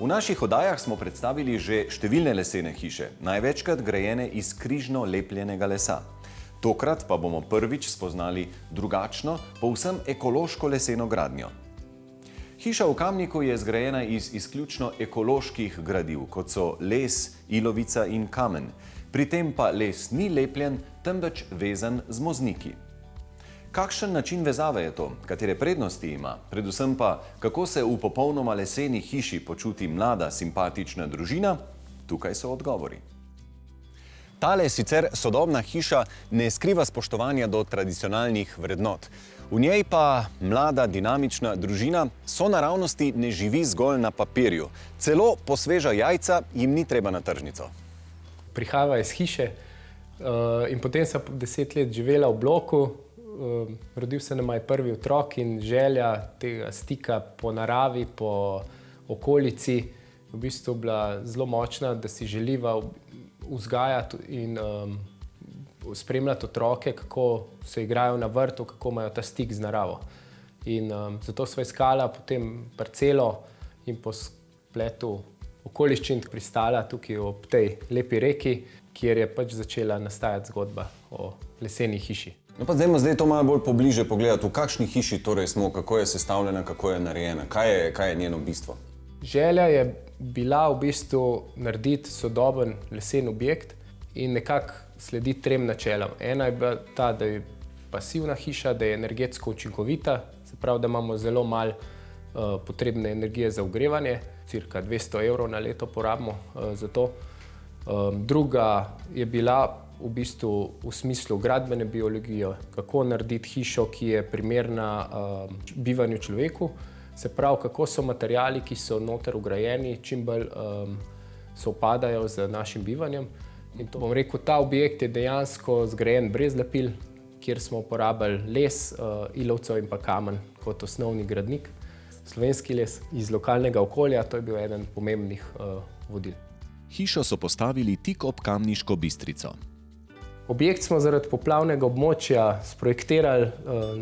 V naših oddajah smo predstavili že številne lesene hiše, največkrat grajene iz križno lepljenega lesa. Tokrat pa bomo prvič spoznali drugačno, povsem ekološko leseno gradnjo. Hiša v Kamniku je zgrajena iz izključno ekoloških gradiv, kot so les, ilovica in kamen. Pri tem pa les ni lepljen, temveč vezan z mozniki. Kakšen način vezave je to? Katere prednosti ima? Predvsem pa, kako se v popolnoma leseni hiši počuti mlada, simpatična družina? Tukaj so odgovori. Tale sicer sodobna hiša ne skriva spoštovanja do tradicionalnih vrednot. V njej pa mlada, dinamična družina sonaravnosti ne živi zgolj na papirju. Celo po sveža jajca jim ni treba na tržnico. Prihajava iz hiše in potem sem 10 let živela v bloku. Rodil se nam je prvi otrok in želja tega stika po naravi, po okolici v bistvu bila zelo močna, da si želiva vzgajati in spremljati otroke, kako se igrajo na vrtu, kako imajo ta stik z naravo. In zato sva iskala potem parcelo in po spletu okoliščin pristala tukaj ob tej lepi reki, kjer je pač začela nastajati zgodba o leseni hiši. No pa zdaj to malo bolj pobliže pogledati, v kakšni hiši torej smo, kako je sestavljena, kako je narejena, kaj je njeno bistvo? Želja je bila v bistvu narediti sodoben lesen objekt in nekako slediti 3 načelom. Ena je bila ta, da je pasivna hiša, da je energetsko učinkovita, se pravi, da imamo zelo malo potrebne energije za ogrevanje, cirka 200 evrov na leto porabimo za to. Druga je bila v bistvu v smislu gradbene biologije, kako narediti hišo, ki je primerna bivanju človeku, se pravi, kako so materiali, ki so noter vgrajeni, čim bolj sovpadajo z našim bivanjem. In to bom rekel, ta objekt je dejansko zgrajen brez lepil, kjer smo uporabili les, ilovcev in pa kamen kot osnovni gradnik. Slovenski les iz lokalnega okolja, to je bil eden pomembnih vodil. Hišo so postavili tik ob Kamniško Bistrico. Objekt smo zaradi poplavnega območja sprojektirali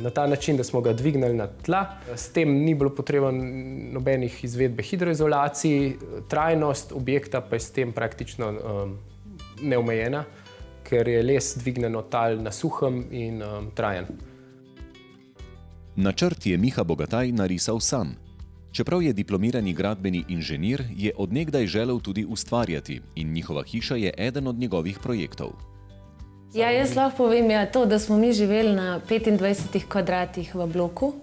na ta način, da smo ga dvignili na tla. S tem ni bilo potreben nobenih izvedbe hidroizolacij, trajnost objekta pa je s tem praktično neomejena, ker je les dvignen od tal na suhem in trajen. Načrt je Miha Bogataj narisal sam. Čeprav je diplomirani gradbeni inženir, je od nekdaj želel tudi ustvarjati in njihova hiša je eden od njegovih projektov. Ja, jaz lahko povem to, da smo mi živeli na 25 kvadratih v bloku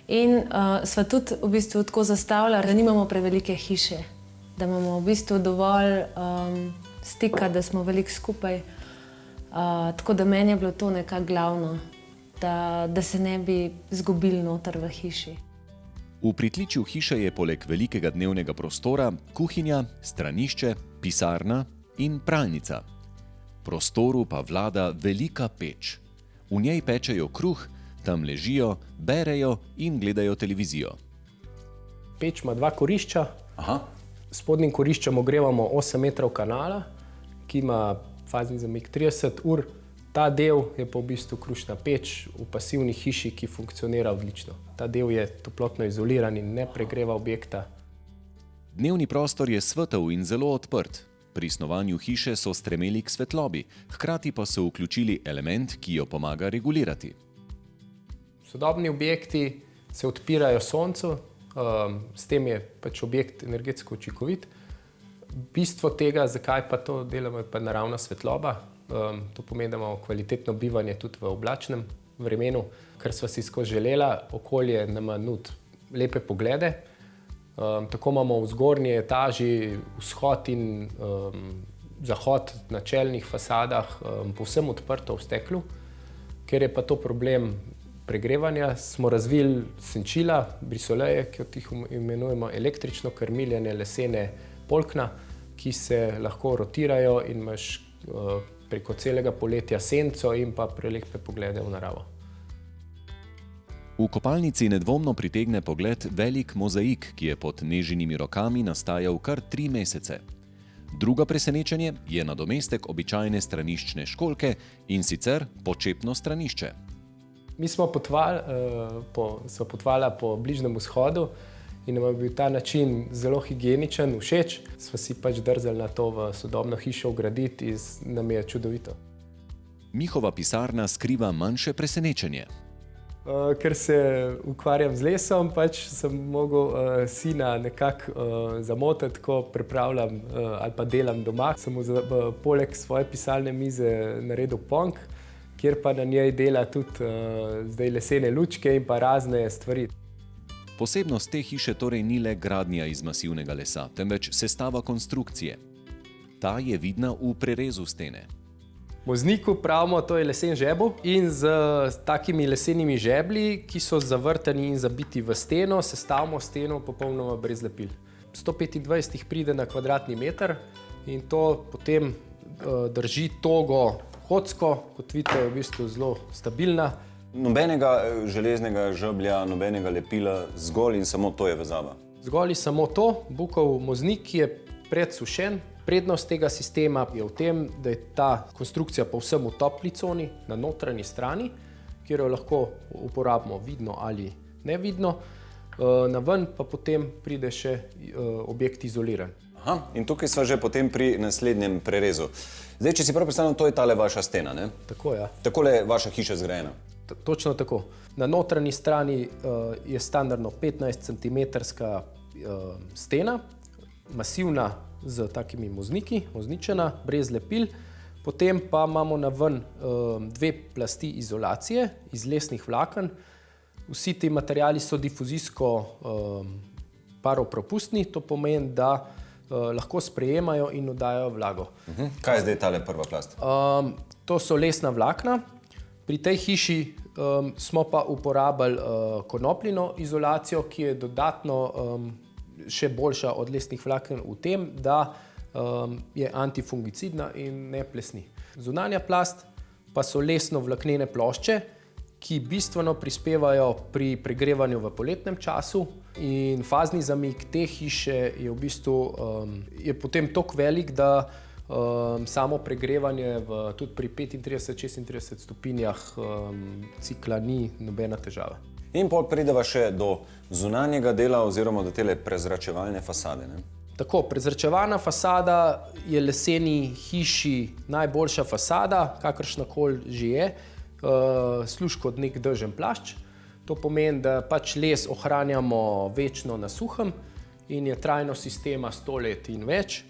in sva tudi v bistvu tako zastavljala, da nimamo prevelike hiše, da imamo v bistvu dovolj stika, da smo veliko skupaj. Tako da meni je bilo to nekako glavno, da se ne bi izgubili noter v hiši. V pritličju hiše je poleg velikega dnevnega prostora kuhinja, stranišče, pisarna in pralnica. Prostoru pa vlada velika peč. V njej pečejo kruh, tam ležijo, berejo in gledajo televizijo. Peč ima 2 kurišča. Aha. S spodnjim kuriščem ogrevamo 8 metrov kanala, ki ima fazni zamik 30 ur. Ta del je pa v bistvu krušna peč v pasivni hiši, ki funkcionira odlično. Ta del je toplotno izoliran in ne pregreva objekta. Dnevni prostor je svetel in zelo odprt. Pri snovanju hiše so stremeli k svetlobi, hkrati pa so vključili element, ki jo pomaga regulirati. Sodobni objekti se odpirajo soncu, s tem je pač objekt energetsko učinkovit. Bistvo tega, zakaj pa to delamo, je pa naravna svetloba. To pomeni, da imamo kvalitetno bivanje tudi v oblačnem vremenu, ker sva si skozi želela, okolje nama nudi lepe poglede. Tako imamo v zgornji etaži vzhod in zahod na čelnih fasadah povsem odprto v steklu. Ker je pa to problem pregrevanja, smo razvili senčila, brisoleje, ki jih imenujemo električno krmiljenje lesene polkna, ki se lahko rotirajo in imaš preko celega poletja senco in pa prelepe poglede v naravo. V kopalnici nedvomno pritegne pogled velik mozaik, ki je pod Nežinimi rokami nastajal kar 3 mesece. Drugo presenečenje je nadomestek običajne straniščne školjke in sicer počepno stranišče. Mi smo potovali po Bližnjem vzhodu in nam je bil ta način zelo higieničen, všeč. Sva si pač drzali na to v sodobno hišo vgraditi in nam je čudovito. Mihova pisarna skriva manjše presenečenje. Ker se ukvarjam z lesom, pač sem mogel sina nekako zamotiti, ko pripravljam ali pa delam doma. Sem mu poleg svoje pisalne mize naredil ponk, kjer pa na njej dela tudi zdaj lesene lučke in pa razne stvari. Posebnost te hiše torej ni le gradnja iz masivnega lesa, temveč sestava konstrukcije. Ta je vidna v prerezu stene. Mozniku pravimo, to je lesen žebelj in z takimi lesenimi žeblji, ki so zavrtani in zabiti v steno, sestavimo steno popolnoma brez lepil. 125 jih pride na kvadratni meter in to potem drži togo kocko, kot vidite, je v bistvu zelo stabilna. Nobenega železnega žeblja, nobenega lepila, zgolj in samo to je vezava. Zgolj samo to, bukov moznik je predsušen. Prednost tega sistema je v tem, da je ta konstrukcija povsem v topli coni na notranji strani, kjer jo lahko uporabimo vidno ali nevidno. Na ven pa potem pride še objekt izoliran. Aha, in tukaj sva že potem pri naslednjem prerezu. Zdaj, če si prav predstavljam, to je tale vaša stena, ne? Tako, ja. Takole je vaša hiša zgrajena. Točno tako. Na notranji strani je standardno 15 cm stena, masivna z takimi mozniki, mozničena, brez lepil. Potem pa imamo na ven dve plasti izolacije iz lesnih vlaken. Vsi ti materiali so difuzijsko paropropustni, to pomeni, da lahko sprejemajo in oddajajo vlago. Kaj je zdaj tale prva plast? To so lesna vlakna. Pri tej hiši smo pa uporabili konopljino izolacijo, ki je dodatno še boljša od lesnih vlaken v tem, da je antifungicidna in ne plesni. Zunanja plast pa so lesno-vlaknene plošče, ki bistveno prispevajo pri pregrevanju v poletnem času in fazni zamik te hiše je v bistvu je potem toliko velik, da samo pregrevanje tudi pri 35-36 stopinjah cikla ni nobena težava. In pol prideva še do zunanjega dela oziroma do tele prezračevalne fasade, ne? Tako, prezračevana fasada je leseni hiši najboljša fasada, kakršnakoli že je. Služi kot nek dežen plašč. To pomeni, da pač les ohranjamo večno na suhem in je trajnost sistema 100 let in več.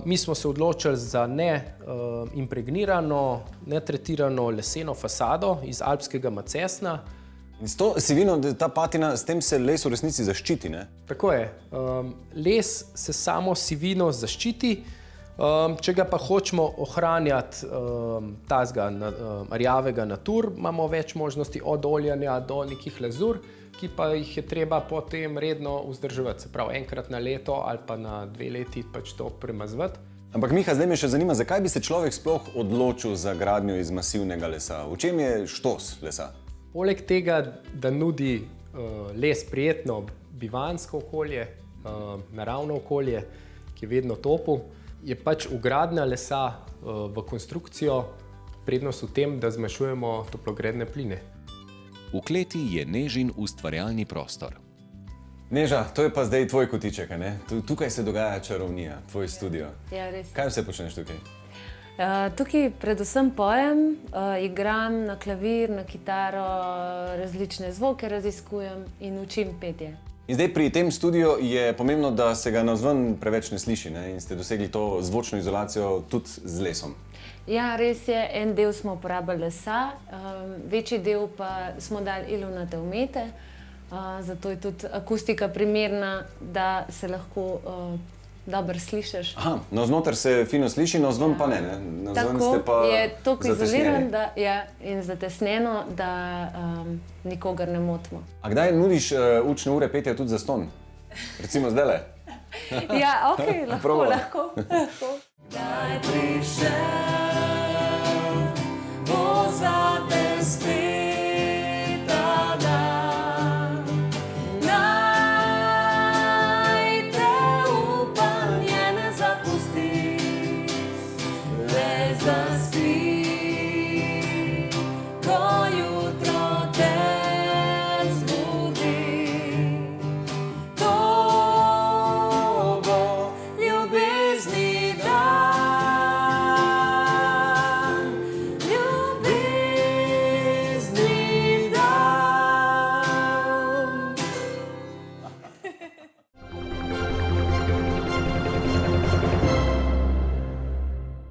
Mi smo se odločili za impregnirano, netretirano leseno fasado iz alpskega macesna. In s to sivino, ta patina, s tem se les v resnici zaščiti, ne? Tako je. Les se samo sivino zaščiti. Če ga pa hočemo ohranjati tazga rjavega natur, imamo več možnosti od oljanja do nekih lazur, ki pa jih je treba potem redno vzdrževati. Se pravi, enkrat na leto ali pa na 2 leti pač to premazvati. Ampak Miha, zdaj me še zanima, zakaj bi se človek sploh odločil za gradnjo iz masivnega lesa? V čem je štos lesa? Poleg tega, da nudi les prijetno bivanjsko okolje, naravno okolje, ki je vedno toplo, je pač vgradnja lesa v konstrukcijo prednost v tem, da zmanjšujemo toplogredne pline. V kleti je Nežin ustvarjalni prostor. Neža, to je pa zdaj tvoj kotiček, ne? Tukaj se dogaja čarovnija, tvoj studio. Ja, res. Kaj vse počneš tukaj? Tukaj predvsem pojem, igram na klavir, na kitaro, različne zvoke raziskujem in učim petje. In zdaj pri tem studiu je pomembno, da se ga navzven preveč ne sliši, ne? In ste dosegli to zvočno izolacijo tudi z lesom. Ja, res je, en del smo uporabili lesa, večji del pa smo dali ilovnate omete, zato je tudi akustika primerna, da se lahko dobro slišiš. Aha, navznoter se fino sliši, navzven pa ne, ne? Navzven ste pa tako je toliko izoliran zatesnjeni. in zatesnjeno, da nikogar ne motimo. A kdaj nudiš učne ure petja tudi zastonj? Recimo zdajle? Ja, ok, lahko. Probamo. Kdaj prišel